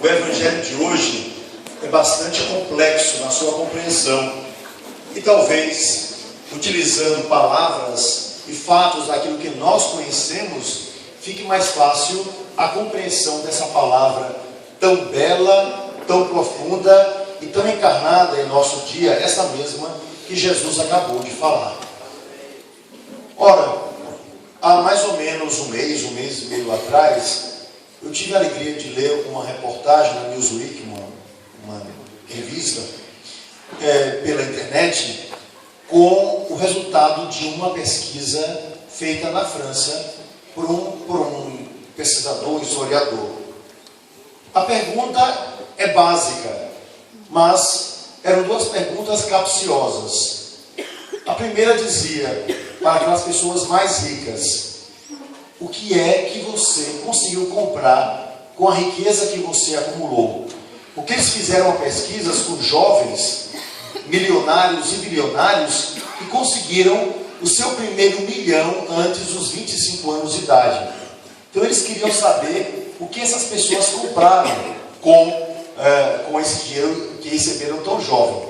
O Evangelho de hoje é bastante complexo na sua compreensão e talvez, utilizando palavras e fatos daquilo que nós conhecemos, fique mais fácil a compreensão dessa palavra tão bela, tão profunda e tão encarnada em nosso dia, essa mesma que Jesus acabou de falar. Ora, há mais ou menos um mês e meio atrás, eu tive a alegria de ler uma reportagem na Newsweek, uma revista, pela internet, com o resultado de uma pesquisa feita na França por um pesquisador, historiador. A pergunta é básica, mas eram duas perguntas capciosas. A primeira dizia, para aquelas pessoas mais ricas: o que é que você conseguiu comprar com a riqueza que você acumulou? Porque eles fizeram pesquisas com jovens, milionários e bilionários, que conseguiram o seu primeiro milhão antes dos 25 anos de idade. Então eles queriam saber o que essas pessoas compraram com esse dinheiro que receberam tão jovem.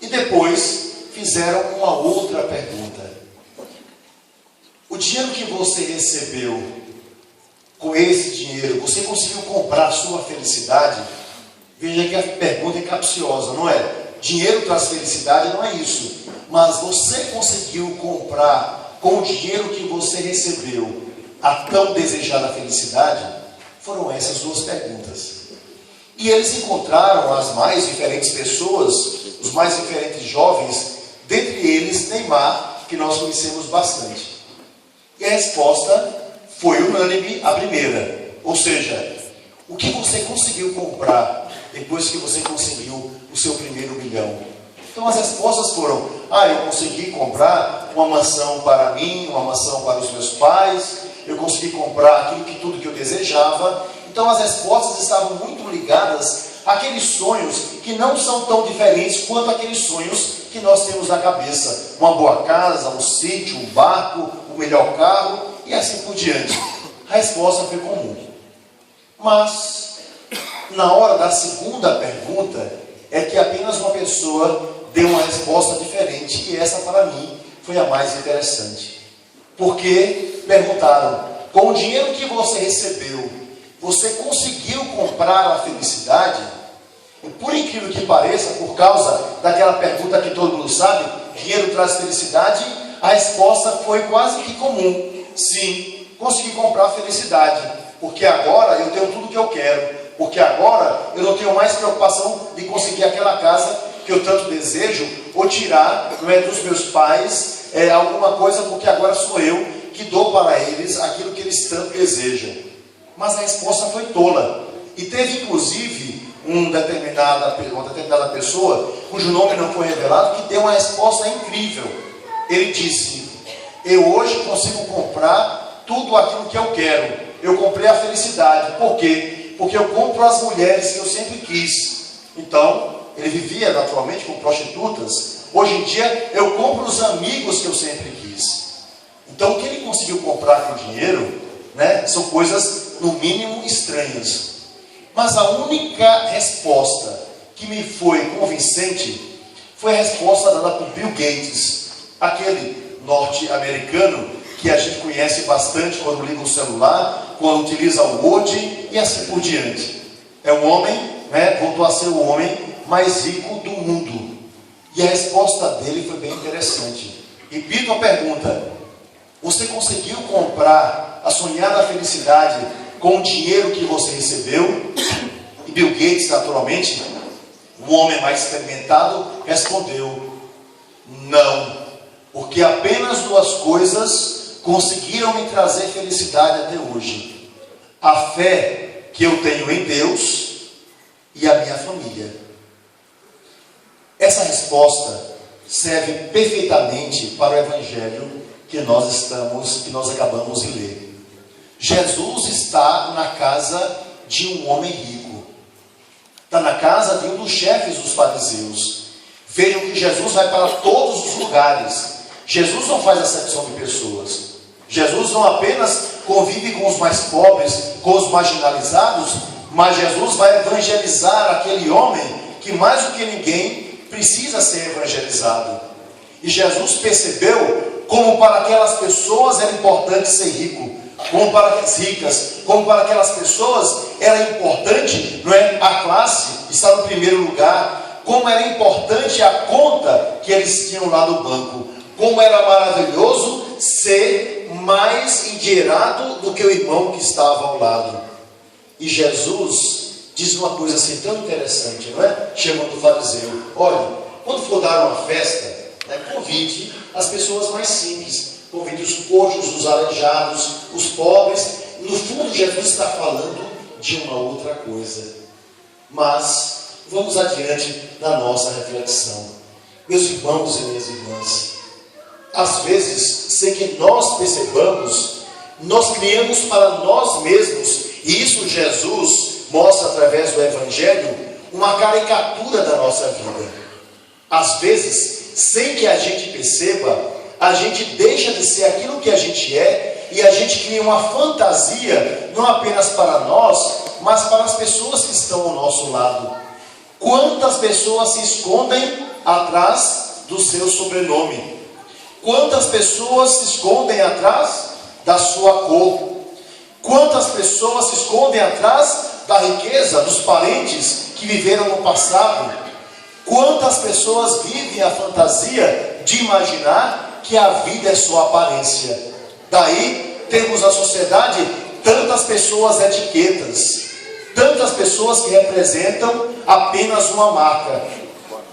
E depois fizeram uma outra pergunta: o dinheiro que você recebeu, com esse dinheiro, você conseguiu comprar a sua felicidade? Veja que a pergunta é capciosa, não é? Dinheiro traz felicidade, não é isso. Mas você conseguiu comprar com o dinheiro que você recebeu a tão desejada felicidade? Foram essas duas perguntas. E eles encontraram as mais diferentes pessoas, os mais diferentes jovens, dentre eles Neymar, que nós conhecemos bastante. E a resposta foi unânime, a primeira. Ou seja, o que você conseguiu comprar depois que você conseguiu o seu primeiro milhão? Então as respostas foram: eu consegui comprar uma mansão para mim, uma mansão para os meus pais, eu consegui comprar tudo que eu desejava. Então as respostas estavam muito ligadas àqueles sonhos que não são tão diferentes quanto aqueles sonhos que nós temos na cabeça: uma boa casa, um sítio, um barco, o melhor carro e assim por diante. A resposta foi comum. Mas na hora da segunda pergunta é que apenas uma pessoa deu uma resposta diferente, e essa para mim foi a mais interessante. Porque perguntaram: com o dinheiro que você recebeu, você conseguiu comprar a felicidade? E por incrível que pareça, por causa daquela pergunta que todo mundo sabe, dinheiro traz felicidade, a resposta foi quase que comum: sim, consegui comprar a felicidade, porque agora eu tenho tudo que eu quero, porque agora eu não tenho mais preocupação de conseguir aquela casa que eu tanto desejo, ou tirar dos meus pais alguma coisa, porque agora sou eu que dou para eles aquilo que eles tanto desejam. Mas a resposta foi tola. E teve inclusive uma determinada pessoa, cujo nome não foi revelado, que deu uma resposta incrível. Ele disse: eu hoje consigo comprar tudo aquilo que eu quero. Eu comprei a felicidade. Por quê? Porque eu compro as mulheres que eu sempre quis. Então, ele vivia naturalmente com prostitutas. Hoje em dia, eu compro os amigos que eu sempre quis. Então, o que ele conseguiu comprar com dinheiro, são coisas, no mínimo, estranhas. Mas a única resposta que me foi convincente foi a resposta dada por Bill Gates, aquele norte-americano que a gente conhece bastante quando liga o celular, quando utiliza o Word e assim por diante. É um homem, voltou a ser o homem mais rico do mundo. E a resposta dele foi bem interessante. Repito a pergunta: você conseguiu comprar a sonhada felicidade com o dinheiro que você recebeu? E Bill Gates, naturalmente, o homem mais experimentado, respondeu: não, porque apenas duas coisas conseguiram me trazer felicidade até hoje: a fé que eu tenho em Deus e a minha família. Essa resposta serve perfeitamente para o Evangelho que nós acabamos de ler. Jesus está na casa de um homem rico. Está na casa de um dos chefes dos fariseus. Vejam que Jesus vai para todos os lugares. Jesus não faz acepção de pessoas. Jesus não apenas convive com os mais pobres, com os marginalizados, Mas Jesus vai evangelizar aquele homem que mais do que ninguém precisa ser evangelizado. E Jesus percebeu como para aquelas pessoas era importante ser rico, como para as ricas, como para aquelas pessoas era importante, não é, a classe estar no primeiro lugar, como era importante a conta que eles tinham lá no banco, como era maravilhoso ser mais endinheirado do que o irmão que estava ao lado. E Jesus diz uma coisa assim tão interessante, não é? Chamando o fariseu: olha, quando for dar uma festa, convide as pessoas mais simples, convide os coxos, os aleijados, os pobres. No fundo, Jesus está falando de uma outra coisa. Mas vamos adiante na nossa reflexão. Meus irmãos e minhas irmãs, às vezes, sem que nós percebamos, nós criamos para nós mesmos, e isso Jesus mostra através do Evangelho, uma caricatura da nossa vida. Às vezes, sem que a gente perceba, a gente deixa de ser aquilo que a gente é, e a gente cria uma fantasia, não apenas para nós, mas para as pessoas que estão ao nosso lado. Quantas pessoas se escondem atrás do seu sobrenome? Quantas pessoas se escondem atrás da sua cor? Quantas pessoas se escondem atrás da riqueza dos parentes que viveram no passado? Quantas pessoas vivem a fantasia de imaginar que a vida é só aparência? Daí temos na sociedade tantas pessoas etiquetas, tantas pessoas que representam apenas uma marca.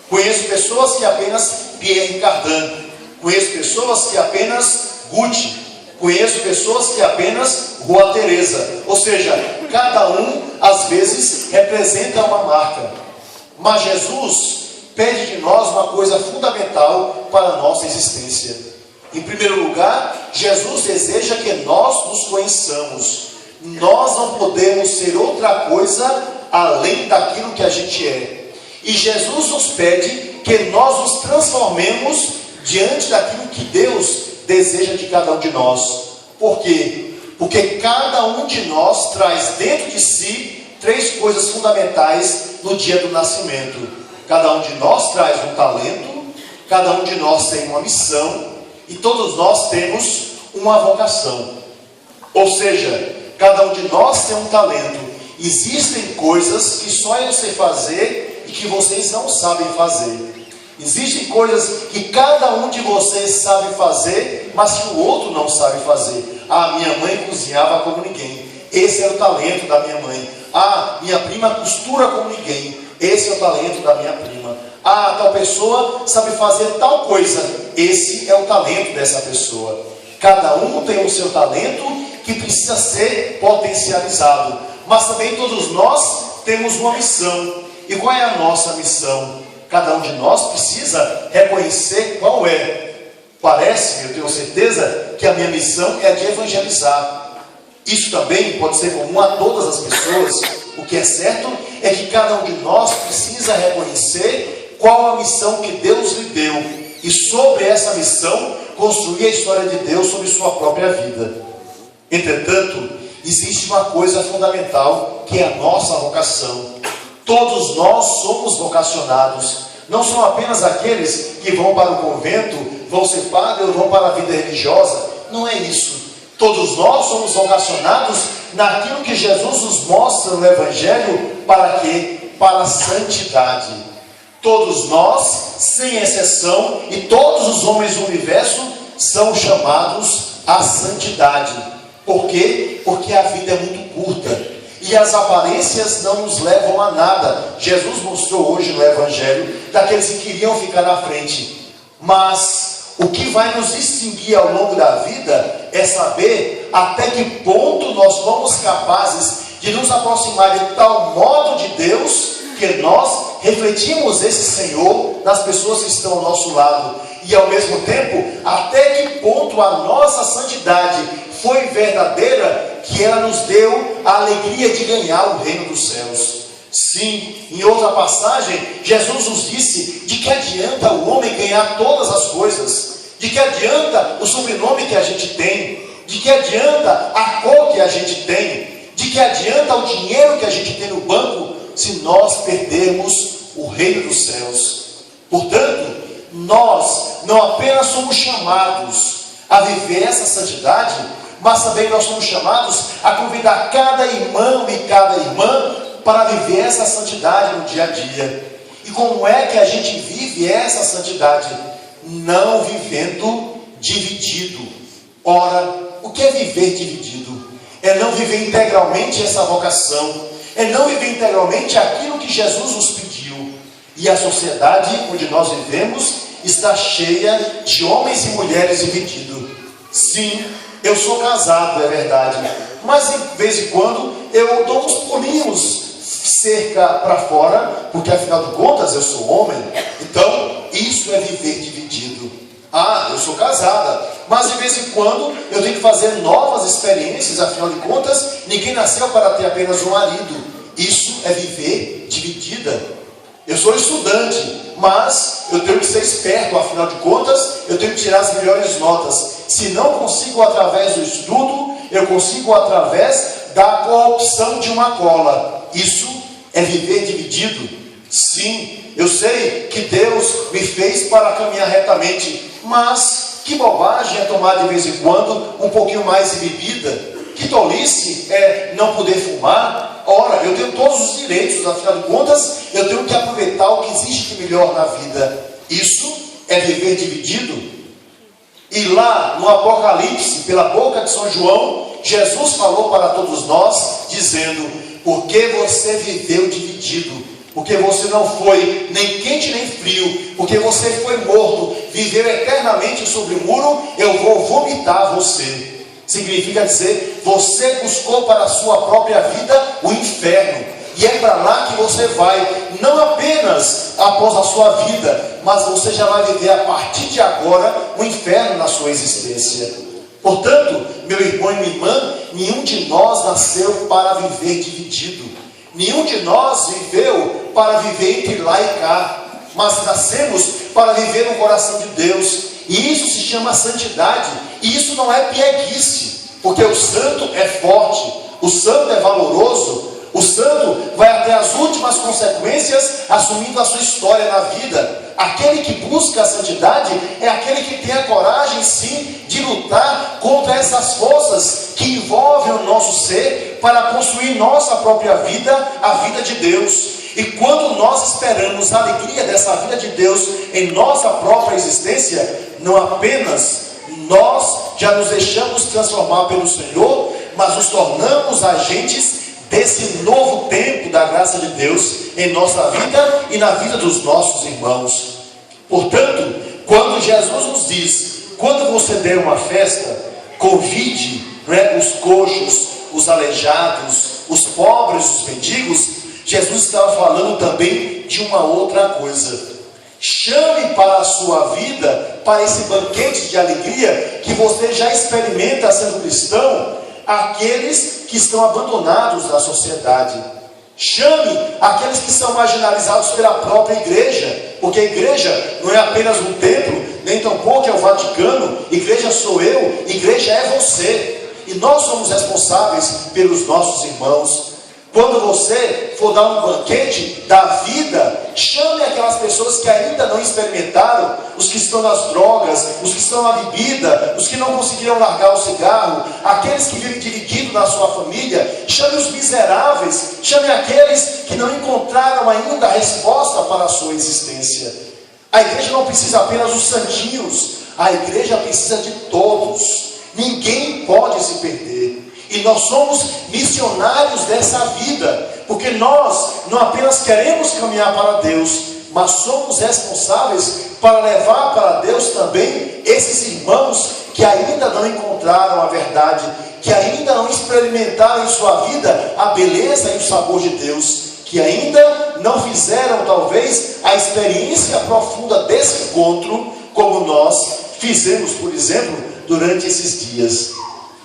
Conheço pessoas que apenas Pierre Cardin, conheço pessoas que apenas Gucci, conheço pessoas que apenas Rua Teresa. Ou seja, cada um às vezes representa uma marca. Mas Jesus pede de nós uma coisa fundamental para a nossa existência. Em primeiro lugar, Jesus deseja que nós nos conheçamos. Nós não podemos ser outra coisa além daquilo que a gente é. E Jesus nos pede que nós nos transformemos diante daquilo que Deus deseja de cada um de nós. Por quê? Porque cada um de nós traz dentro de si três coisas fundamentais no dia do nascimento. Cada um de nós traz um talento, cada um de nós tem uma missão, e todos nós temos uma vocação. Ou seja, cada um de nós tem um talento. Existem coisas que só eu sei fazer e que vocês não sabem fazer. Existem coisas que cada um de vocês sabe fazer, mas que o outro não sabe fazer. Ah, minha mãe cozinhava como ninguém. Esse é o talento da minha mãe. Ah, minha prima costura como ninguém. Esse é o talento da minha prima. Ah, tal pessoa sabe fazer tal coisa. Esse é o talento dessa pessoa. Cada um tem o seu talento que precisa ser potencializado. Mas também todos nós temos uma missão. E qual é a nossa missão? Cada um de nós precisa reconhecer qual é. Parece, eu tenho certeza, que a minha missão é a de evangelizar. Isso também pode ser comum a todas as pessoas. O que é certo é que cada um de nós precisa reconhecer qual a missão que Deus lhe deu. E sobre essa missão, construir a história de Deus sobre sua própria vida. Entretanto, existe uma coisa fundamental, que é a nossa vocação. Todos nós somos vocacionados. Não são apenas aqueles que vão para o convento, vão ser padres ou vão para a vida religiosa. Não é isso. Todos nós somos vocacionados naquilo que Jesus nos mostra no Evangelho. Para quê? Para a santidade. Todos nós, sem exceção, e todos os homens do universo são chamados à santidade. Por quê? Porque a vida é muito curta. E as aparências não nos levam a nada. Jesus mostrou hoje no Evangelho daqueles que queriam ficar na frente. Mas o que vai nos distinguir ao longo da vida é saber até que ponto nós fomos capazes de nos aproximar de tal modo de Deus que nós refletimos esse Senhor nas pessoas que estão ao nosso lado. E ao mesmo tempo, até que ponto a nossa santidade foi verdadeira, que ela nos deu a alegria de ganhar o reino dos céus. Sim, em outra passagem, Jesus nos disse de que adianta o homem ganhar todas as coisas, de que adianta o sobrenome que a gente tem, de que adianta a cor que a gente tem, De que adianta o dinheiro que a gente tem no banco se nós perdermos o reino dos céus? Portanto, nós não apenas somos chamados a viver essa santidade, mas também nós somos chamados a convidar cada irmão e cada irmã para viver essa santidade no dia a dia. E como é que a gente vive essa santidade? Não vivendo dividido. Ora, o que é viver dividido? É não viver integralmente essa vocação, é não viver integralmente aquilo que Jesus nos pediu. E a sociedade onde nós vivemos está cheia de homens e mulheres divididos. Sim, eu sou casado, é verdade, mas de vez em quando eu dou uns pulinhos cerca para fora, porque afinal de contas eu sou homem. Então isso é viver dividido. Ah, eu sou casada, mas de vez em quando eu tenho que fazer novas experiências. Afinal de contas, ninguém nasceu para ter apenas um marido. Isso é viver dividida. Eu sou estudante, mas eu tenho que ser esperto. Afinal de contas, eu tenho que tirar as melhores notas. Se não consigo através do estudo, eu consigo através da corrupção de uma cola. Isso é viver dividido. Sim, eu sei que Deus me fez para caminhar retamente, mas que bobagem é tomar de vez em quando um pouquinho mais de bebida. Que tolice é não poder fumar. Ora, eu tenho todos os direitos, afinal de contas, eu tenho que aproveitar o que existe de melhor na vida. Isso é viver dividido. E lá no Apocalipse, pela boca de São João, Jesus falou para todos nós, dizendo: porque você viveu dividido, porque você não foi nem quente nem frio, porque você foi morto, viveu eternamente sobre o muro, eu vou vomitar você. Significa dizer, você buscou para a sua própria vida o inferno, e é para lá que você vai, não apenas após a sua vida, mas você já vai viver a partir de agora o inferno na sua existência. Portanto, meu irmão e minha irmã, nenhum de nós nasceu para viver dividido. Nenhum de nós viveu para viver entre lá e cá, mas nascemos para viver no coração de Deus. E isso se chama santidade. E isso não é pieguice, porque o santo é forte, o santo é valoroso, o santo vai até as últimas consequências, assumindo a sua história na vida. Aquele que busca a santidade é aquele que tem a coragem, sim, de lutar contra essas forças que envolvem o nosso ser para construir nossa própria vida, a vida de Deus. E quando nós esperamos a alegria dessa vida de Deus em nossa própria existência, não apenas nós já nos deixamos transformar pelo Senhor, mas nos tornamos agentes desse novo tempo da graça de Deus em nossa vida e na vida dos nossos irmãos. Portanto, quando Jesus nos diz, quando você der uma festa, convide os coxos, os aleijados, os pobres, os mendigos, Jesus estava falando também de uma outra coisa. Chame para a sua vida, para esse banquete de alegria que você já experimenta sendo cristão, aqueles que estão abandonados na sociedade. Chame aqueles que são marginalizados pela própria igreja, porque a igreja não é apenas um templo, nem tampouco é o Vaticano. Igreja sou eu, igreja é você, e nós somos responsáveis pelos nossos irmãos. Quando você for dar um banquete da vida, chame aquelas pessoas que ainda não experimentaram, os que estão nas drogas, os que estão na bebida, os que não conseguiram largar o cigarro, aqueles que vivem divididos na sua família. Chame os miseráveis, chame aqueles que não encontraram ainda a resposta para a sua existência. A igreja não precisa apenas dos santinhos, a igreja precisa de todos. Ninguém pode se perder. E nós somos missionários dessa vida, porque nós não apenas queremos caminhar para Deus, mas somos responsáveis para levar para Deus também esses irmãos que ainda não encontraram a verdade, que ainda não experimentaram em sua vida a beleza e o sabor de Deus, que ainda não fizeram talvez a experiência profunda desse encontro, como nós fizemos, por exemplo, durante esses dias.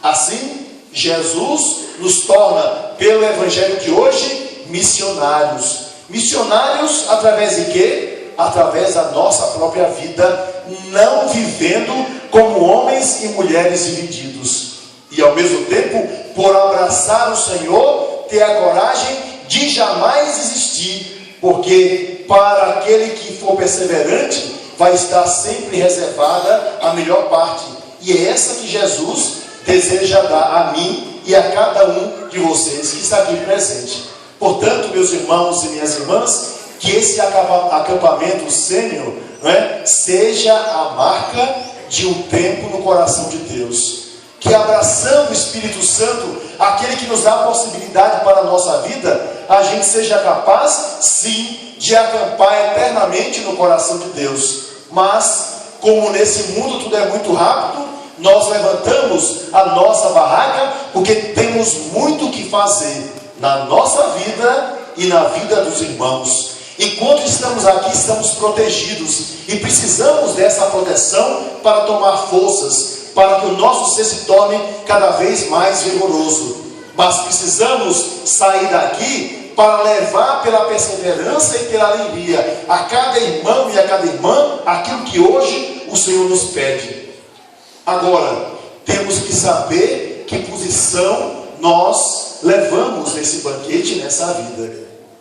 Assim, Jesus nos torna, pelo Evangelho de hoje, missionários. Missionários através de quê? Através da nossa própria vida, não vivendo como homens e mulheres divididos. E ao mesmo tempo, por abraçar o Senhor, ter a coragem de jamais desistir, porque para aquele que for perseverante, vai estar sempre reservada a melhor parte, e é essa que Jesus deseja dar a mim e a cada um de vocês que está aqui presente. Portanto, meus irmãos e minhas irmãs, que esse acampamento sênior, seja a marca de um tempo no coração de Deus, que abraçando o Espírito Santo, aquele que nos dá a possibilidade para a nossa vida, a gente seja capaz, sim, de acampar eternamente no coração de Deus. Mas, como nesse mundo tudo é muito rápido, nós levantamos a nossa barraca, porque temos muito o que fazer na nossa vida e na vida dos irmãos. Enquanto estamos aqui, estamos protegidos, e precisamos dessa proteção para tomar forças, para que o nosso ser se torne cada vez mais vigoroso. Mas precisamos sair daqui para levar pela perseverança e pela alegria a cada irmão e a cada irmã aquilo que hoje o Senhor nos pede. Agora, temos que saber que posição nós levamos nesse banquete, nessa vida.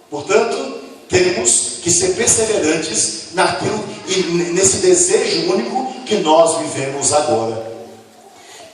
Portanto, temos que ser perseverantes naquilo e nesse desejo único que nós vivemos agora.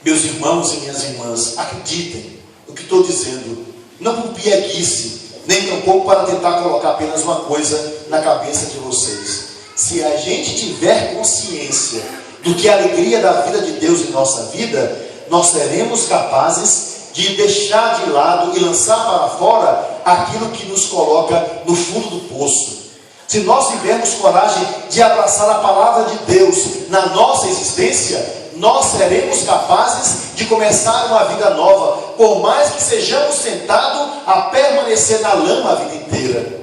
Meus irmãos e minhas irmãs, acreditem no que estou dizendo, não por pieguice, nem tampouco para tentar colocar apenas uma coisa na cabeça de vocês. Se a gente tiver consciência do que é a alegria da vida de Deus em nossa vida, nós seremos capazes de deixar de lado e lançar para fora aquilo que nos coloca no fundo do poço. Se nós tivermos coragem de abraçar a palavra de Deus na nossa existência, nós seremos capazes de começar uma vida nova, por mais que sejamos tentados a permanecer na lama a vida inteira.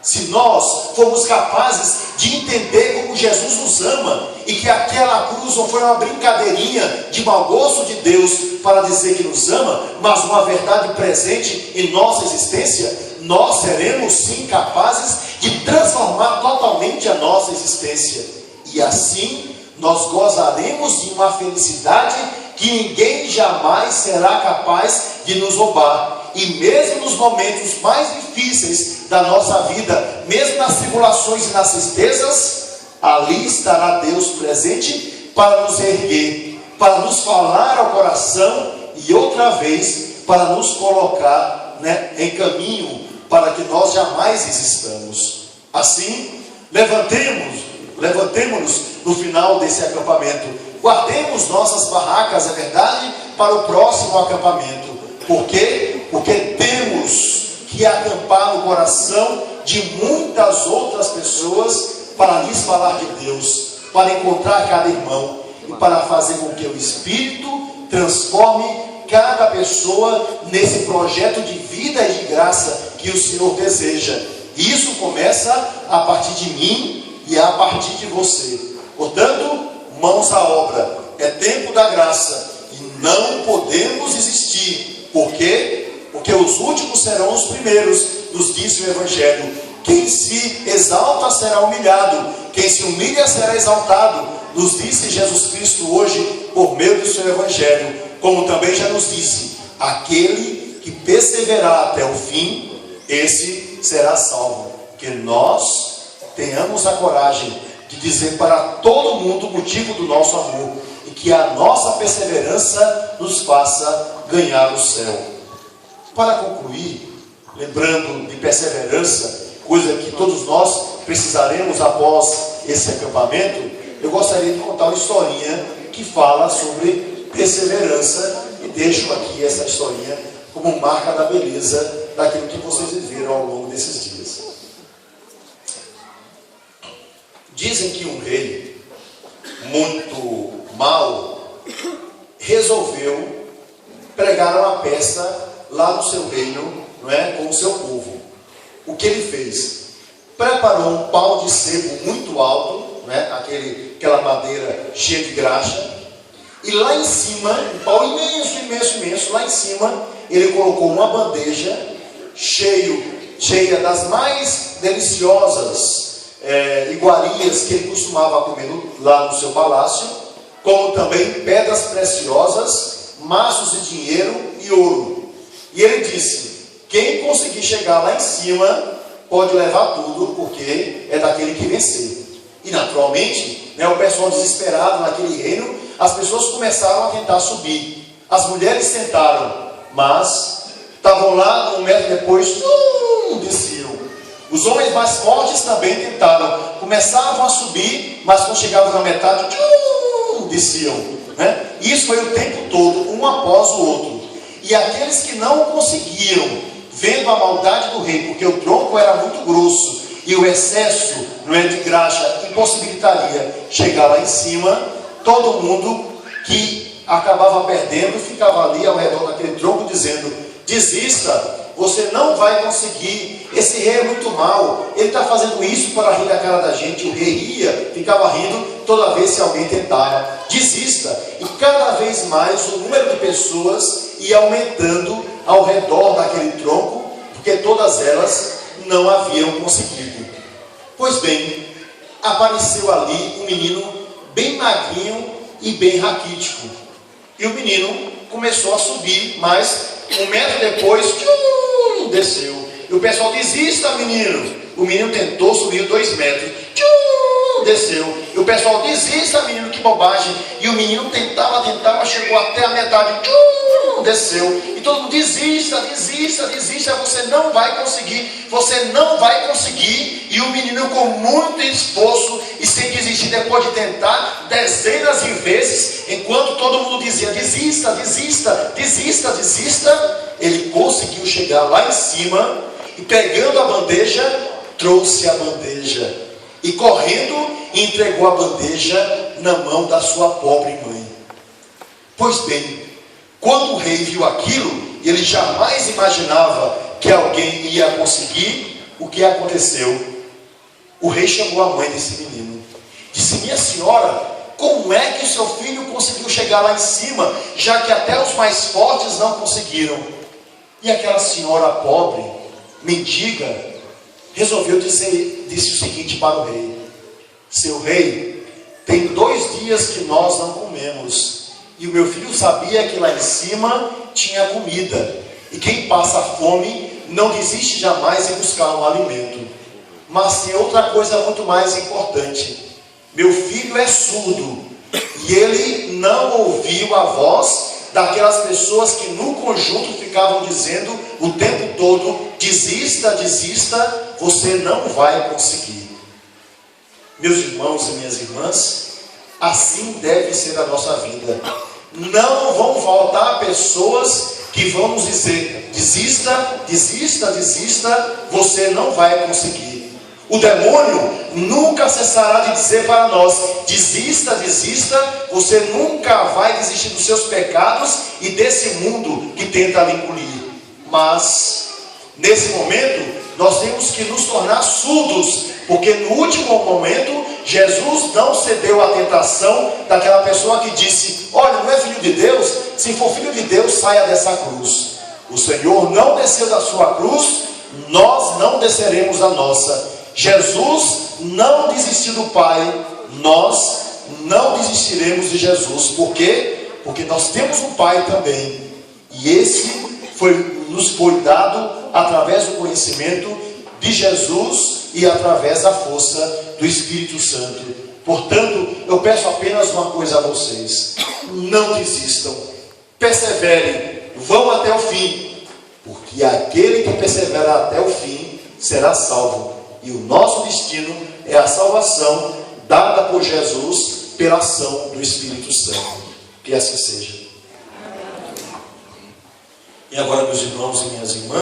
Se nós formos capazes de entender como Jesus nos ama, e que aquela cruz não foi uma brincadeirinha de mau gosto de Deus para dizer que nos ama, mas uma verdade presente em nossa existência, nós seremos sim capazes de transformar totalmente a nossa existência, e assim nós gozaremos de uma felicidade que ninguém jamais será capaz de nos roubar. E mesmo nos momentos mais difíceis da nossa vida, mesmo nas tribulações e nas tristezas, ali estará Deus presente para nos erguer, para nos falar ao coração e outra vez para nos colocar em caminho para que nós jamais desistamos. Assim, levantemo-nos no final desse acampamento, guardemos nossas barracas, é verdade, para o próximo acampamento. Por quê? Porque temos que acampar no coração de muitas outras pessoas para lhes falar de Deus, para encontrar cada irmão e para fazer com que o Espírito transforme cada pessoa nesse projeto de vida e de graça que o Senhor deseja. E isso começa a partir de mim e a partir de você. Portanto, mãos à obra. É tempo da graça e não podemos desistir. Por quê? Porque os últimos serão os primeiros, nos disse o Evangelho. Quem se exalta será humilhado, quem se humilha será exaltado, nos disse Jesus Cristo hoje por meio do seu Evangelho. Como também já nos disse, aquele que perseverar até o fim, esse será salvo. Que nós tenhamos a coragem de dizer para todo mundo o motivo do nosso amor, e que a nossa perseverança nos faça ganhar o céu. Para concluir, lembrando de perseverança, coisa que todos nós precisaremos após esse acampamento, eu gostaria de contar uma historinha que fala sobre perseverança, e deixo aqui essa historinha como marca da beleza daquilo que vocês viveram ao longo desses dias. Dizem que um rei muito mau resolveu pregar uma peça lá no seu reino, com o seu povo. O que ele fez? Preparou um pau de sebo muito alto, aquela madeira cheia de graxa, e lá em cima, um pau imenso, lá em cima, ele colocou uma bandeja cheia das mais deliciosas iguarias que ele costumava comer lá no seu palácio, como também pedras preciosas, maços de dinheiro e ouro. E ele disse: quem conseguir chegar lá em cima pode levar tudo, porque é daquele que vencer. E naturalmente, né, o pessoal desesperado naquele reino, as pessoas começaram a tentar subir. As mulheres tentaram, mas estavam lá, 1 metro depois, desciam. Os homens mais fortes também tentaram, começavam a subir, mas quando chegavam na metade, desciam, né? Isso foi o tempo todo, um após o outro. E aqueles que não conseguiram, vendo a maldade do rei, porque o tronco era muito grosso e o excesso, não é, de graxa impossibilitaria chegar lá em cima, todo mundo que acabava perdendo ficava ali ao redor daquele tronco dizendo: desista, você não vai conseguir, esse rei é muito mau, ele está fazendo isso para rir da cara da gente. O rei ia, ficava rindo toda vez que alguém tentava. Desista. E cada vez mais o número de pessoas ia aumentando ao redor daquele tronco, porque todas elas não haviam conseguido. Pois bem, apareceu ali um menino bem magrinho e bem raquítico. E o menino começou a subir, mas 1 metro depois, desceu. E o pessoal: desista, menino. O menino tentou, subiu 2 metros, desceu. E o pessoal: desista, menino, que bobagem. E o menino tentava, chegou até a metade, desceu. E todo mundo: desista, você não vai conseguir, você não vai conseguir. E o menino, com muito esforço e sem desistir, depois de tentar dezenas de vezes, enquanto todo mundo dizia: desista, ele conseguiu chegar lá em cima e, pegando a bandeja, trouxe a bandeja e, correndo, entregou a bandeja na mão da sua pobre mãe. Pois bem, quando o rei viu aquilo, ele jamais imaginava que alguém ia conseguir. O que aconteceu? O rei chamou a mãe desse menino, disse: minha senhora, como é que o seu filho conseguiu chegar lá em cima, já que até os mais fortes não conseguiram? E aquela senhora pobre, mendiga, resolveu disse o seguinte para o rei: seu rei, tem 2 dias que nós não comemos, e o meu filho sabia que lá em cima tinha comida, e quem passa fome não desiste jamais em buscar um alimento. Mas tem outra coisa muito mais importante: meu filho é surdo, e ele não ouviu a voz daquelas pessoas que no conjunto ficavam dizendo o tempo todo: desista, você não vai conseguir. Meus irmãos e minhas irmãs, assim deve ser a nossa vida. Não vão faltar pessoas que vão nos dizer: desista, você não vai conseguir. O demônio nunca cessará de dizer para nós: desista, você nunca vai desistir dos seus pecados e desse mundo que tenta lhe engolir. Mas, nesse momento, nós temos que nos tornar surdos, porque no último momento, Jesus não cedeu à tentação daquela pessoa que disse: olha, não é filho de Deus? Se for filho de Deus, saia dessa cruz. O Senhor não desceu da sua cruz, nós não desceremos da nossa. Jesus não desistiu do Pai, nós não desistiremos de Jesus. Por quê? Porque nós temos um Pai também, e esse nos foi dado através do conhecimento de Jesus e através da força do Espírito Santo. Portanto, eu peço apenas uma coisa a vocês: não desistam, perseverem, vão até o fim, porque aquele que persevera até o fim será salvo. E o nosso destino é a salvação dada por Jesus pela ação do Espírito Santo. Que assim seja. E agora, meus irmãos e minhas irmãs,